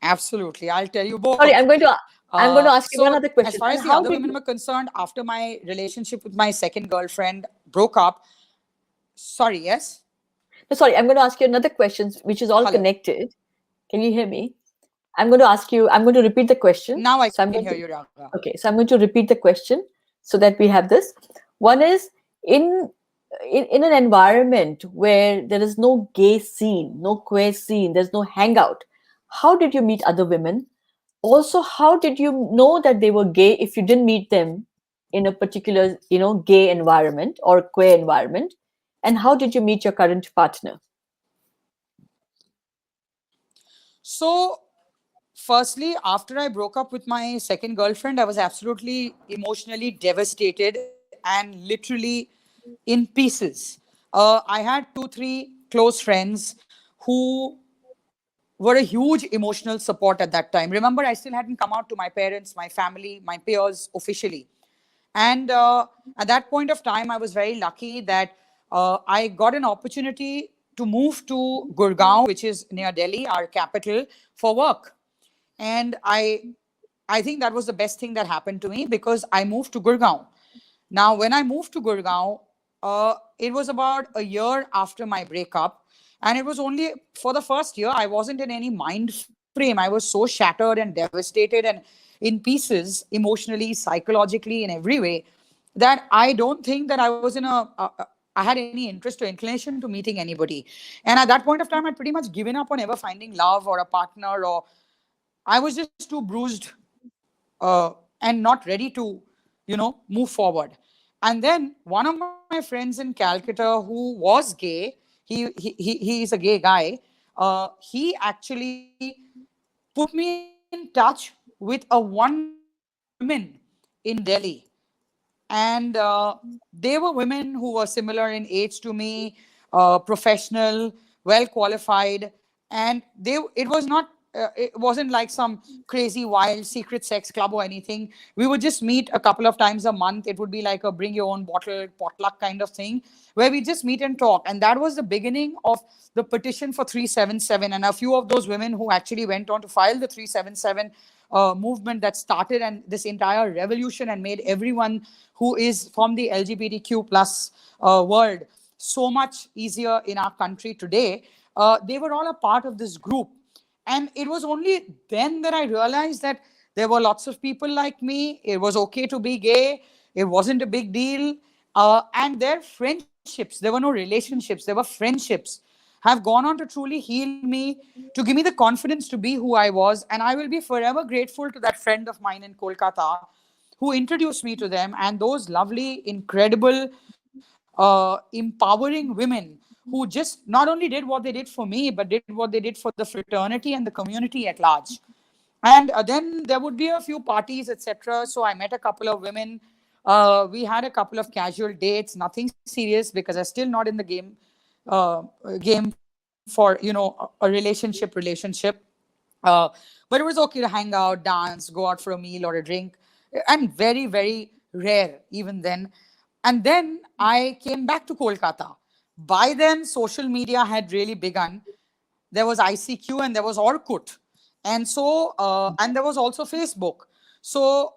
absolutely. I'll tell you Sorry, both. I'm going to ask you one So, other as question. far as And the how other did women you? were concerned, after my relationship with my second girlfriend broke up, sorry, yes? No, sorry, I'm going to ask you another question, which is all Hello. connected. Can you hear me? I'm going to ask you. I'm going to repeat the question. Now I So can I'm hear going you, to. Raga. Okay, so I'm going to repeat the question so that we have this. One is, in in an environment where there is no gay scene, no queer scene, there's no hangout. How did you meet other women? Also, how did you know that they were gay if you didn't meet them in a particular, gay environment or queer environment? And how did you meet your current partner? So, firstly, after I broke up with my second girlfriend, I was absolutely emotionally devastated and literally in pieces. I had two, three close friends who were a huge emotional support at that time. Remember, I still hadn't come out to my parents, my family, my peers officially. And at that point of time, I was very lucky that I got an opportunity to move to Gurgaon, which is near Delhi, our capital, for work. And I think that was the best thing that happened to me, because I moved to Gurgaon. Now, when I moved to Gurgaon, it was about a year after my breakup. And it was only for the first year, I wasn't in any mind frame. I was so shattered and devastated and in pieces, emotionally, psychologically, in every way, that I don't think that I was I had any interest or inclination to meeting anybody. And at that point of time, I'd pretty much given up on ever finding love or a partner, or I was just too bruised and not ready to, move forward. And then one of my friends in Calcutta, who was gay, he is a gay guy. He actually put me in touch with a wonderful woman in Delhi. And they were women who were similar in age to me, professional, well qualified, and they it was not it wasn't like some crazy wild secret sex club or anything. We would just meet a couple of times a month. It would be like a bring your own bottle potluck kind of thing, where we just meet and talk. And that was the beginning of the petition for 377. And a few of those women who actually went on to file the 377 movement that started and this entire revolution and made everyone who is from the LGBTQ plus world so much easier in our country today. They were all a part of this group. And it was only then that I realized that there were lots of people like me. It was okay to be gay. It wasn't a big deal. And their friendships, there were no relationships, there were friendships, have gone on to truly heal me, to give me the confidence to be who I was. And I will be forever grateful to that friend of mine in Kolkata who introduced me to them, and those lovely, incredible, empowering women who just not only did what they did for me, but did what they did for the fraternity and the community at large. And then there would be a few parties, etc. So I met a couple of women. We had a couple of casual dates, nothing serious, because I'm still not in the uh, game for a relationship. Uh, but it was okay to hang out, dance, go out for a meal or a drink, and very rare even then. And then I came back to Kolkata. By then, social media had really begun. There was ICQ and there was Orkut, and and there was also Facebook. So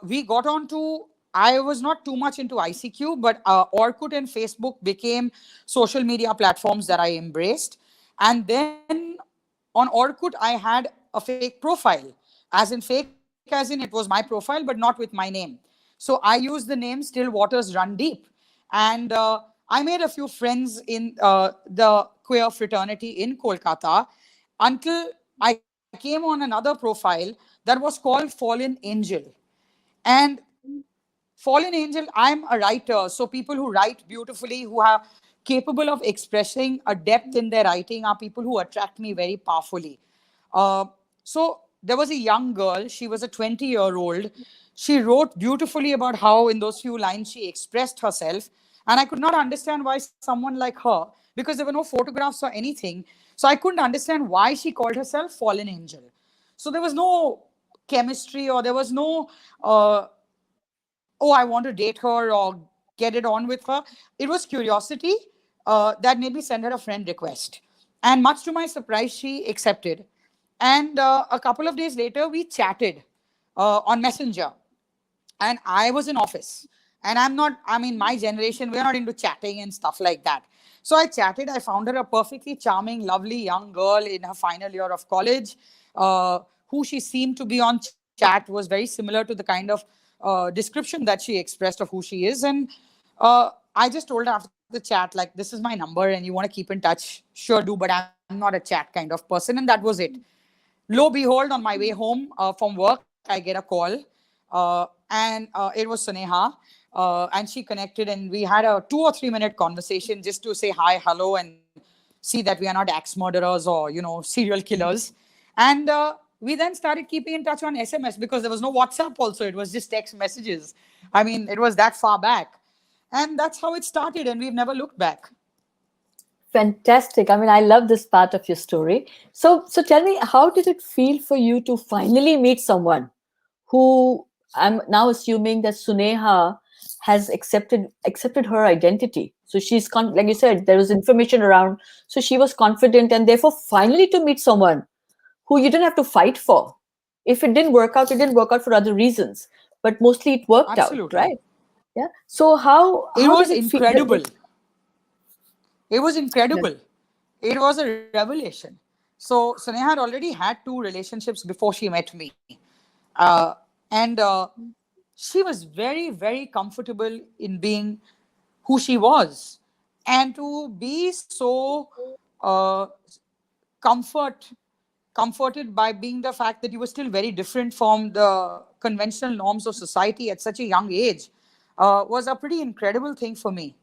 we got on to. I was not too much into ICQ, but Orkut and Facebook became social media platforms that I embraced. And then on Orkut, I had a fake profile, fake as in it was my profile, but not with my name. So I used the name Still Waters Run Deep. And I made a few friends in the queer fraternity in Kolkata until I came on another profile that was called Fallen Angel. And Fallen Angel, I'm a writer. So people who write beautifully, who are capable of expressing a depth in their writing, are people who attract me very powerfully. Uh, so there was a young girl. She was a 20-year-old. She wrote beautifully about how, in those few lines, she expressed herself. And I could not understand why someone like her, because there were no photographs or anything. So I couldn't understand why she called herself Fallen Angel. So there was no chemistry, or there was no oh, I want to date her or get it on with her. It was curiosity that made me send her a friend request. And much to my surprise, she accepted. And a couple of days later, we chatted on Messenger. And I was in office. And I'm not, I mean, my generation, we're not into chatting and stuff like that. So I chatted. I found her a perfectly charming, lovely young girl in her final year of college, who she seemed to be on chat was very similar to the kind of description that she expressed of who she is. And I just told her after the chat, like, this is my number and you want to keep in touch. Sure, do, but I'm not a chat kind of person. And that was it. Lo behold, on my way home from work, I get a call, and it was Suneha, and she connected, and we had a 2 or 3 minute conversation just to say hi, hello, and see that we are not axe murderers or serial killers. And we then started keeping in touch on SMS, because there was no WhatsApp. Also, it was just text messages. I mean, it was that far back, and that's how it started, and we've never looked back. Fantastic. I mean, I love this part of your story. So tell me, how did it feel for you to finally meet someone who, I'm now assuming that Suneha has accepted her identity. So she's like you said, there was information around. So she was confident, and therefore finally to meet someone who you didn't have to fight for. If it didn't work out, it didn't work out for other reasons, but mostly it worked out, Absolutely. right? Yeah. So It how was did it feel? incredible. It was Yeah. incredible. It was a revelation. So Suneha had already had two relationships before she met me. Uh, and she was very comfortable in being who she was. And to be so uh, comfort comforted by being the fact that you were still very different from the conventional norms of society at such a young age was a pretty incredible thing for me.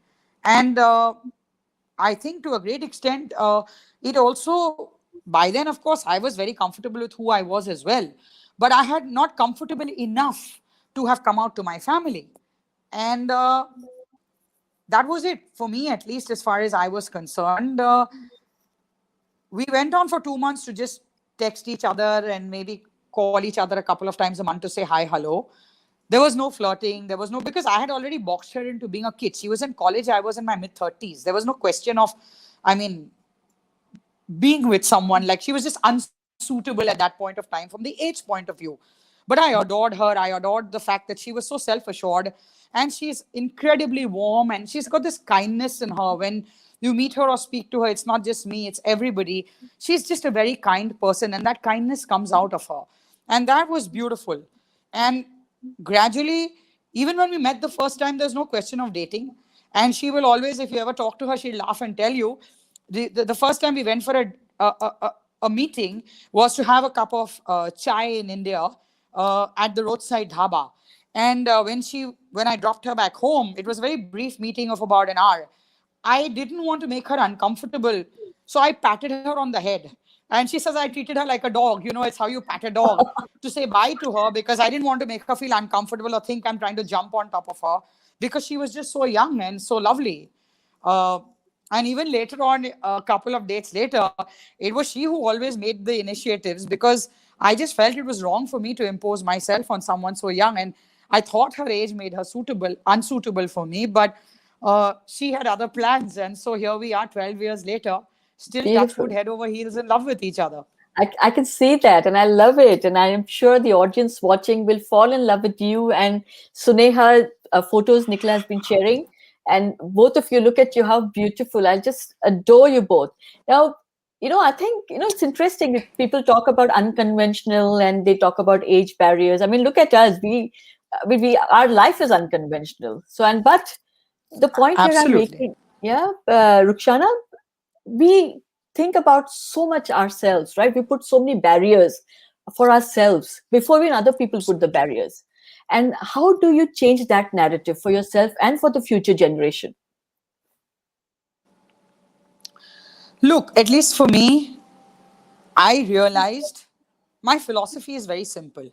And I think to a great extent, it also, by then, of course, I was very comfortable with who I was as well. But I had not comfortable enough to have come out to my family. And that was it for me, at least as far as I was concerned. We went on for 2 months to just text each other and maybe call each other a couple of times a month to say hi, hello. There was no flirting. There was no, because I had already boxed her into being a kid. She was in college. I was in my mid 30s. There was no question of, I mean, being with someone. Like, she was just unsuitable at that point of time from the age point of view. But I adored her. I adored the fact that she was so self assured, and she's incredibly warm, and she's got this kindness in her. When you meet her or speak to her, it's not just me, it's everybody. She's just a very kind person, and that kindness comes out of her. And that was beautiful. And gradually, even when we met the first time, there's no question of dating. And she will always, if you ever talk to her, she'll laugh and tell you the first time we went for a meeting was to have a cup of chai in India at the roadside dhaba. And when I dropped her back home, it was a very brief meeting of about an hour. I didn't want to make her uncomfortable, so I patted her on the head. And she says I treated her like a dog. You know, it's how you pat a dog, to say bye to her, because I didn't want to make her feel uncomfortable or think I'm trying to jump on top of her, because she was just so young and so lovely. Uh, and even later on, a couple of dates later, it was she who always made the initiatives, because I just felt it was wrong for me to impose myself on someone so young. And I thought her age made her unsuitable for me, but she had other plans. And so here we are 12 years later, still touchwood, Beautiful. head over heels in love with each other. I can see that and I love it. And I am sure the audience watching will fall in love with you and Suneha photos Nicola has been sharing. And both of you, look at you, how beautiful. I just adore you both. Now, I think, it's interesting if people talk about unconventional and they talk about age barriers. I mean, look at us. Our life is unconventional. But the point here I'm Absolutely. making, yeah, Rukshana, we think about so much ourselves, right? We put so many barriers for ourselves before even other people put the barriers. And how do you change that narrative for yourself and for the future generation? Look, at least for me, I realized my philosophy is very simple.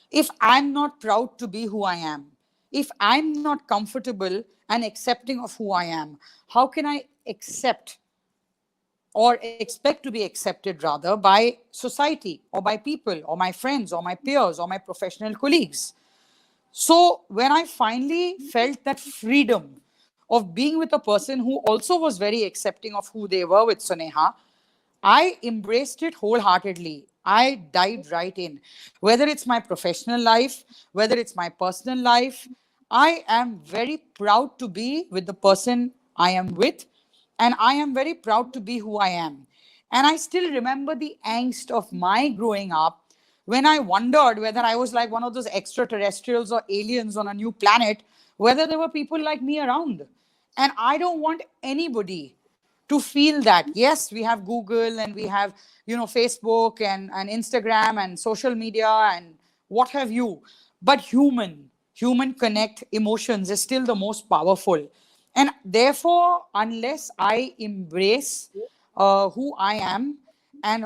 If I'm not proud to be who I am, if I'm not comfortable and accepting of who I am, how can I accept or expect to be accepted rather by society or by people or my friends or my peers or my professional colleagues? So when I finally felt that freedom of being with a person who also was very accepting of who they were with Suneha, I embraced it wholeheartedly. I dived right in. Whether it's my professional life, whether it's my personal life, I am very proud to be with the person I am with, and I am very proud to be who I am. And I still remember the angst of my growing up when I wondered whether I was like one of those extraterrestrials or aliens on a new planet, whether there were people like me around. And I don't want anybody to feel that. Yes, we have Google and we have, Facebook and Instagram and social media and what have you. But human connect emotions is still the most powerful. And therefore, unless I embrace who I am and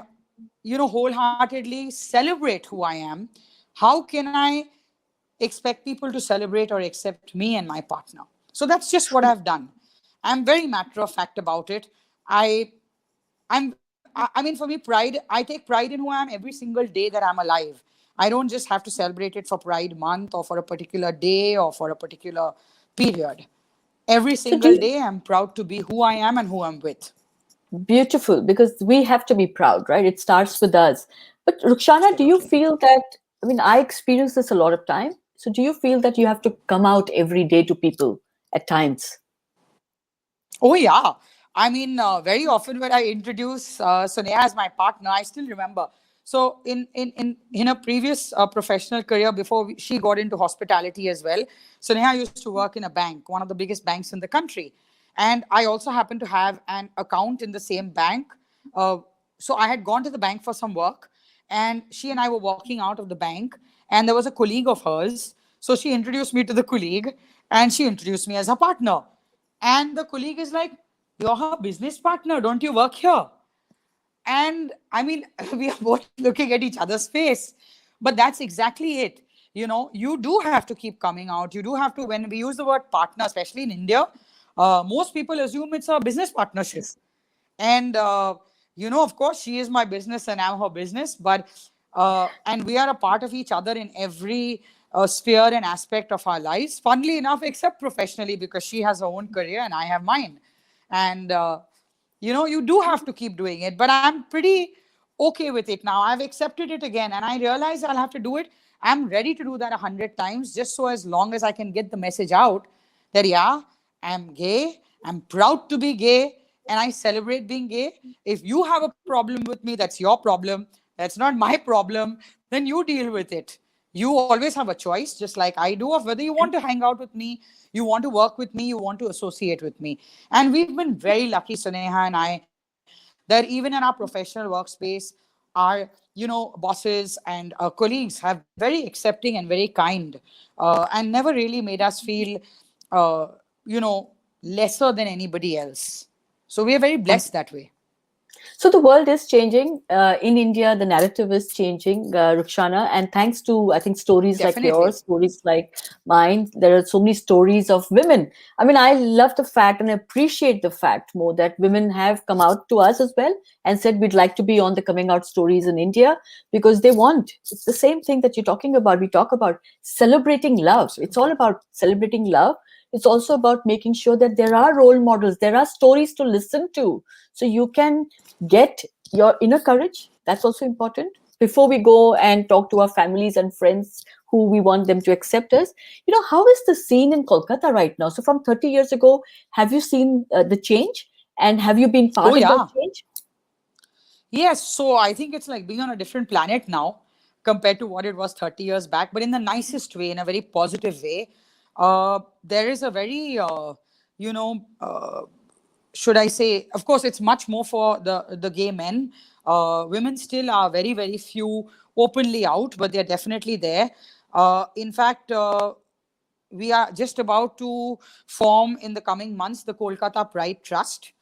wholeheartedly celebrate who I am, how can I expect people to celebrate or accept me and my partner? So that's just what I've done. I'm very matter of fact about it. I i mean for me, pride, I take pride in who I am every single day that I'm alive. I don't just have to celebrate it for Pride Month or for a particular day or for a particular period. Every So do single you, day I'm proud to be who I am and who I'm with. beautiful, because we have to be proud, right? It starts with us. But Rukshana, do you Absolutely. feel that, I mean, I experience this a lot of time. So do you feel that you have to come out every day to people at times? Oh yeah. I mean, very often when I introduce Sonia as my partner, I still remember. So in a previous professional career before she got into hospitality as well, Sonia used to work in a bank, one of the biggest banks in the country, and I also happened to have an account in the same bank. Uh, so I had gone to the bank for some work, and she and I were walking out of the bank, and there was a colleague of hers. So she introduced me to the colleague, and she introduced me as her partner. And the colleague is like, "You're her business partner, don't you work here?" And I mean, we are both looking at each other's face. But that's exactly it. you do have to keep coming out. You do have to, when we use the word partner, especially in India, most people assume it's a business partnership. And of course, she is my business and I'm her business, but and we are a part of each other in every sphere and aspect of our lives, funnily enough, except professionally, because she has her own career and I have mine. And you do have to keep doing it, but I'm pretty okay with it now. I've accepted it again, and I realize I'll have to do it. I'm ready to do that 100 times, just so as long as I can get the message out that, yeah, I'm gay, I'm proud to be gay, and I celebrate being gay. If you have a problem with me, that's your problem. That's not my problem. Then you deal with it. You always have a choice, just like I do, of whether you want to hang out with me, you want to work with me, you want to associate with me. And we've been very lucky, Suneha and I, that even in our professional workspace, our bosses and colleagues have been very accepting and very kind, and never really made us feel uh, lesser than anybody else. So we are very blessed that way. So the world is changing. In India, the narrative is changing, Rukshana. And thanks to, I think, stories like Definitely. yours, stories like mine, there are so many stories of women. I mean, I love the fact and appreciate the fact more that women have come out to us as well and said, we'd like to be on the coming out stories in India because they want. It's the same thing that you're talking about. We talk about celebrating love. It's all Absolutely. about celebrating love. It's also about making sure that there are role models, there are stories to listen to. So you can get your inner courage. That's also important. Before we go and talk to our families and friends who we want them to accept us, how is the scene in Kolkata right now? So from 30 years ago, have you seen the change? And have you been Oh, part of that yeah. change? Yes, so I think it's like being on a different planet now compared to what it was 30 years back, but in the nicest way, in a very positive way. There is a very, you know, should I say, of course, it's much more for the gay men. Women still are very, very few openly out, but they're definitely there. In fact, we are just about to form in the coming months the Kolkata Pride Trust.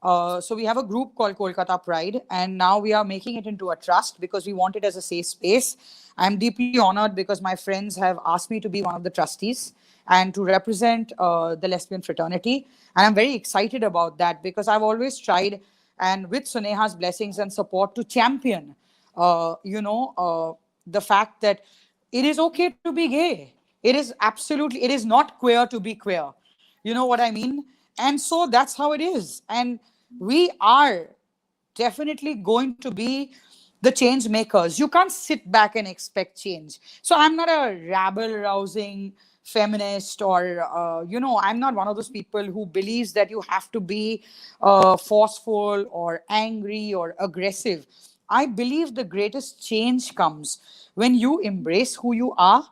So we have a group called Kolkata Pride, and now we are making it into a trust because we want it as a safe space. I'm deeply honored because my friends have asked me to be one of the trustees and to represent the lesbian fraternity. And I'm very excited about that because I've always tried, and with Suneha's blessings and support, to champion, the fact that it is okay to be gay. It is not queer to be queer. You know what I mean? And so that's how it is. And we are definitely going to be the change makers. You can't sit back and expect change. So I'm not a rabble rousing feminist, or I'm not one of those people who believes that you have to be forceful or angry or aggressive. I believe the greatest change comes when you embrace who you are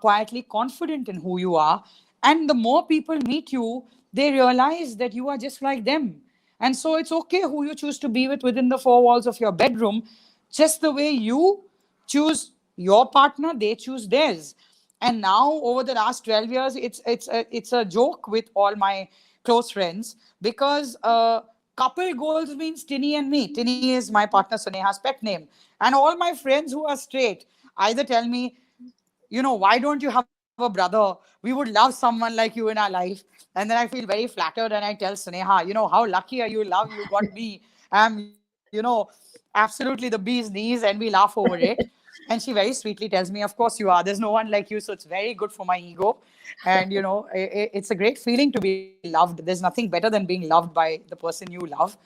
quietly confident in who you are, and the more people meet you, they realize that you are just like them. And so it's okay who you choose to be with within the four walls of your bedroom. Just the way you choose your partner, they choose theirs. And now over the last 12 years, it's a joke with all my close friends, because couple goals means Tinny and me. Tinny is my partner Suneha's pet name. And all my friends who are straight either tell me, why don't you have a brother? We would love someone like you in our life. And then I feel very flattered and I tell Sneha, how lucky are you? Love, you got me. I'm, absolutely the bee's knees, and we laugh over it. And she very sweetly tells me, of course you are. There's no one like you. So it's very good for my ego. And, it's a great feeling to be loved. There's nothing better than being loved by the person you love.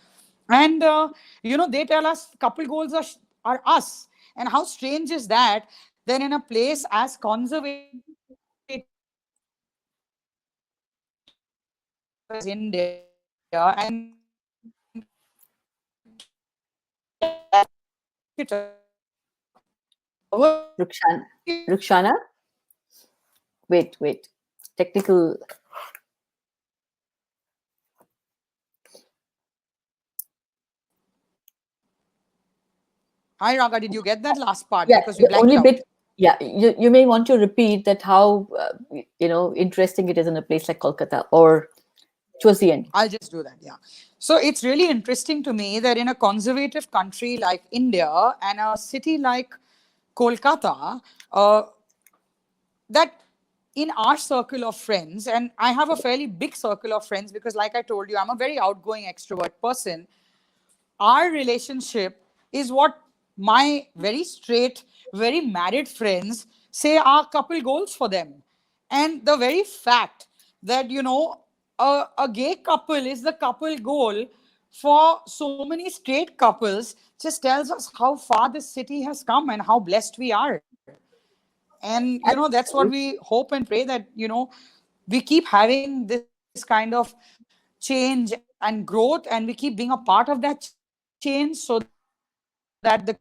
And they tell us couple goals are us. And how strange is that, then in a place as conservative as India, and in a country as conservative as India, and Rukshan, Rukshana, wait. Technical. Hi Raga, did you get that last part? Yeah, Because we the blanked only out. bit. Yeah, you may want to repeat that how interesting it is in a place like Kolkata, or towards the end. I'll just do that. Yeah. So it's really interesting to me that in a conservative country like India and a city like Kolkata, that in our circle of friends, and I have a fairly big circle of friends because, like I told you, I'm a very outgoing extrovert person. Our relationship is what my very straight, very married friends say are couple goals for them. And the very fact that, a gay couple is the couple goal for so many straight couples just tells us how far this city has come and how blessed we are. And that's what we hope and pray, that we keep having this kind of change and growth, and we keep being a part of that change, so that the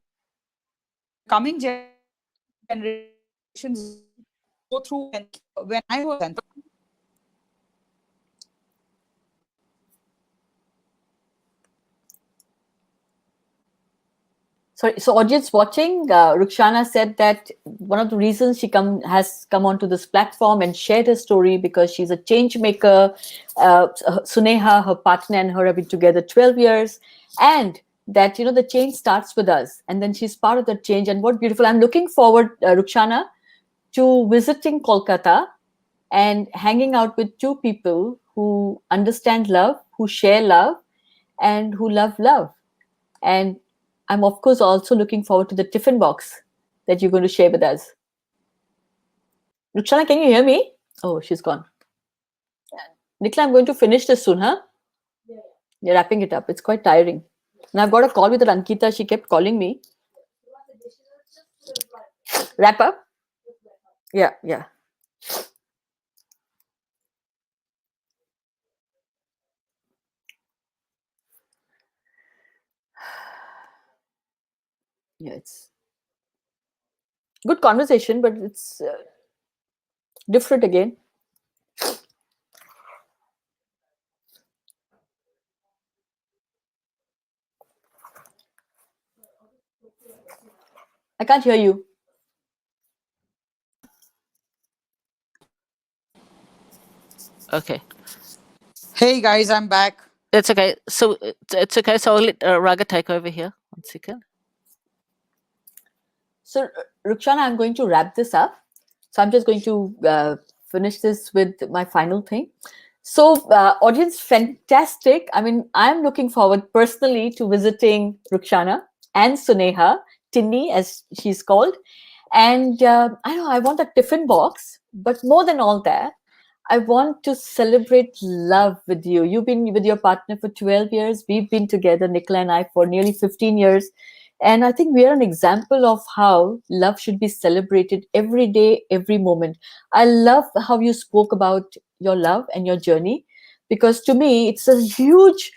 coming generations go through and when I was Sorry, so audience watching, Rukshana said that one of the reasons she has come onto this platform and shared her story because she's a change maker. Suneha, her partner, and her have been together 12 years, and that the change starts with us, and then she's part of that change. And what beautiful! I'm looking forward, Rukshana, to visiting Kolkata and hanging out with two people who understand love, who share love, and who love love. And I'm, of course, also looking forward to the tiffin box that you're going to share with us. Rukshana, can you hear me? Oh, she's gone. Nikla, I'm going to finish this soon, huh? You're wrapping it up. It's quite tiring. And I've got a call with Ankita. She kept calling me. Wrap up? Yeah, yeah. Yeah, it's good conversation, but it's different again. I can't hear you. Okay, Hey guys, I'm back. it's okay. So it's okay. So I'll let Raga take over here. One second. So, Rukshana, I'm going to wrap this up. So, I'm just going to finish this with my final thing. So, audience, fantastic. I mean, I'm looking forward personally to visiting Rukshana and Suneha, Tinni, as she's called. And I know I want a tiffin box, but more than all that, I want to celebrate love with you. You've been with your partner for 12 years. We've been together, Nicola and I, for nearly 15 years. And I think we are an example of how love should be celebrated every day, every moment. I love how you spoke about your love and your journey, because to me, it's a huge,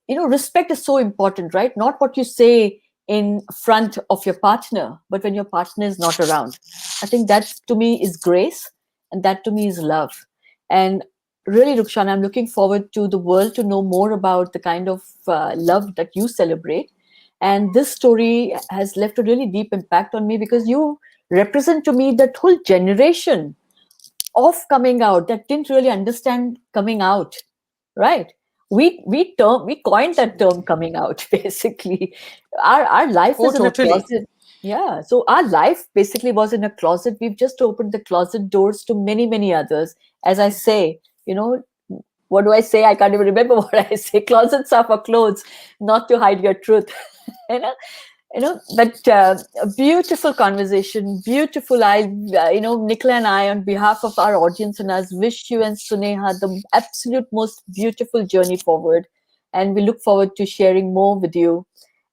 respect is so important, right? Not what you say in front of your partner, but when your partner is not around. I think that to me is grace, and that to me is love. And really, Rukshana, I'm looking forward to the world to know more about the kind of love that you celebrate. And this story has left a really deep impact on me because you represent to me that whole generation of coming out that didn't really understand coming out, right? We coined that term coming out basically. Our life is Oh, in a totally. closet. Yeah, so our life basically was in a closet. We've just opened the closet doors to many, many others. As I say, what do I say? I can't even remember what I say. Closets are for clothes, not to hide your truth. you know, but a beautiful conversation, beautiful. Nicola and I, on behalf of our audience and us, wish you and Suneha the absolute most beautiful journey forward. And we look forward to sharing more with you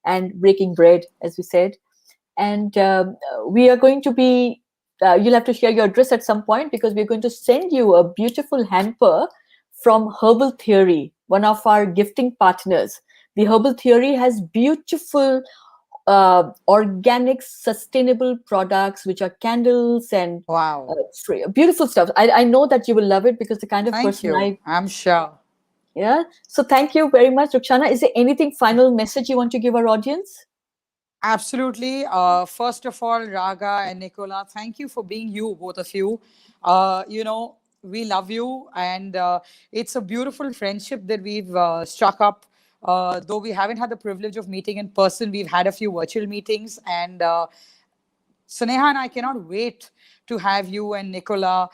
and breaking bread, as we said. And we are going to be, you'll have to share your address at some point, because we're going to send you a beautiful hamper from Herbal Theory, one of our gifting partners. The Herbal Theory has beautiful organic, sustainable products, which are candles and Wow. beautiful stuff. I know that you will love it, because the kind of Thank person you. I'm sure. yeah. So thank you very much, Rukshana. Is there anything final message you want to give our audience? Absolutely. First of all, Raga and Nicola, thank you for being you, both of you. We love you, and it's a beautiful friendship that we've struck up. Though we haven't had the privilege of meeting in person, we've had a few virtual meetings, and Sneha and I cannot wait to have you and Nicola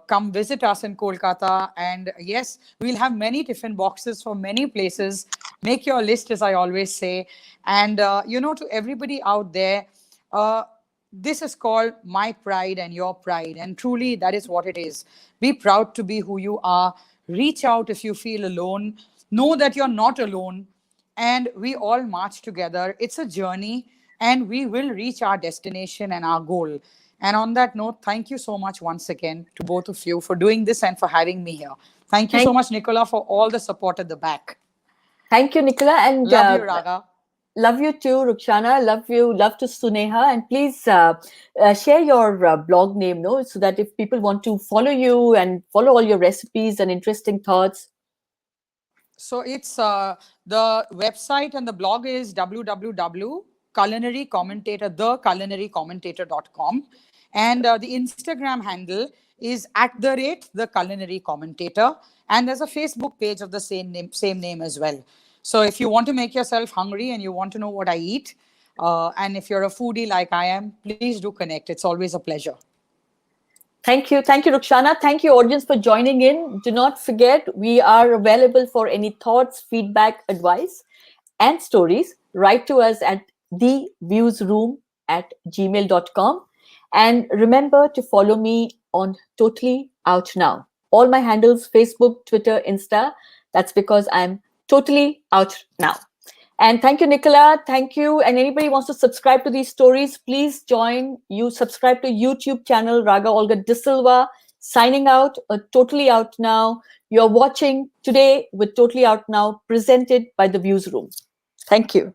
come visit us in Kolkata. And yes, we'll have many tiffin boxes from many places. Make your list, as I always say. And, to everybody out there, uh, this is called my pride and your pride. And truly, that is what it is. Be proud to be who you are. Reach out if you feel alone. Know that you're not alone, and we all march together. It's a journey, and we will reach our destination and our goal. And on that note, thank you so much once again to both of you for doing this and for having me here. Thank you so Thank, much, Nicola, for all the support at the back. thank you, Nicola, and Love you, Raga. love you too, Rukshana. Love you. Love to Suneha. And please share your blog name, no, so that if people want to follow you and follow all your recipes and interesting thoughts. So it's the website and the blog is www.culinarycommentator.com. And the Instagram handle is @the culinary commentator. And there's a Facebook page of the same name as well. So if you want to make yourself hungry and you want to know what I eat, and if you're a foodie like I am, please do connect. It's always a pleasure. Thank you. Thank you, Rukshana. Thank you, audience, for joining in. Do not forget, we are available for any thoughts, feedback, advice, and stories. Write to us at theviewsroom@gmail.com. And remember to follow me on Totally Out Now. All my handles, Facebook, Twitter, Insta. That's because I'm totally out now. And thank you, Nicola. Thank you. And anybody wants to subscribe to these stories, please join. You subscribe to YouTube channel Raga Olga D'silva. Signing out, Totally Out Now. You're watching Today with Totally Out Now, presented by the Views Room. Thank you.